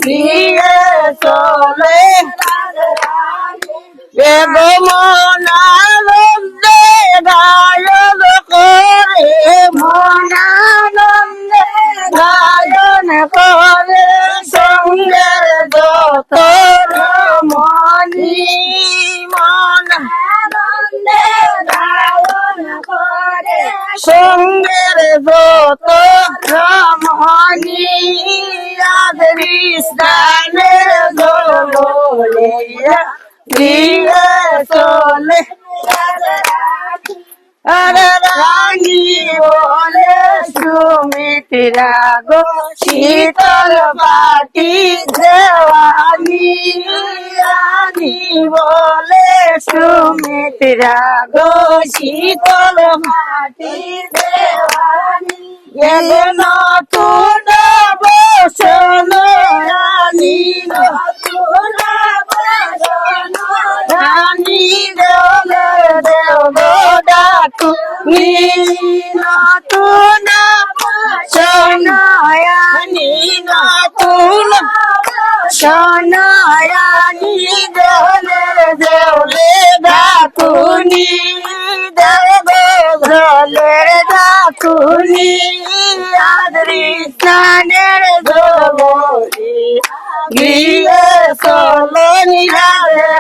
দিয়ে চলে মনানন্দে গায়ন করে মনানন্দে গায়ন করে সঙ্গের যত রমণী মনানন্দে গায়ন করে সঙ্গের যত রমণী আদরি স্নানে দোলে দিয়ে চলে রানী বলে সুমিত্রা গো শীতল পাটি দেওয়ানি রানী বলে সুমিত্রা গো শীতল পাটি দেওয়ানি নতুন বসন রানী নতুন বসন রানী দেব দেব ডাকু নতুন সোনায়ানি নতুন সোনায়ানি দেব দেবলে ডাকুনি দেব দেবলে ডাকুনি আদরি স্নানের দোলি গিয়ে চলে নিরালে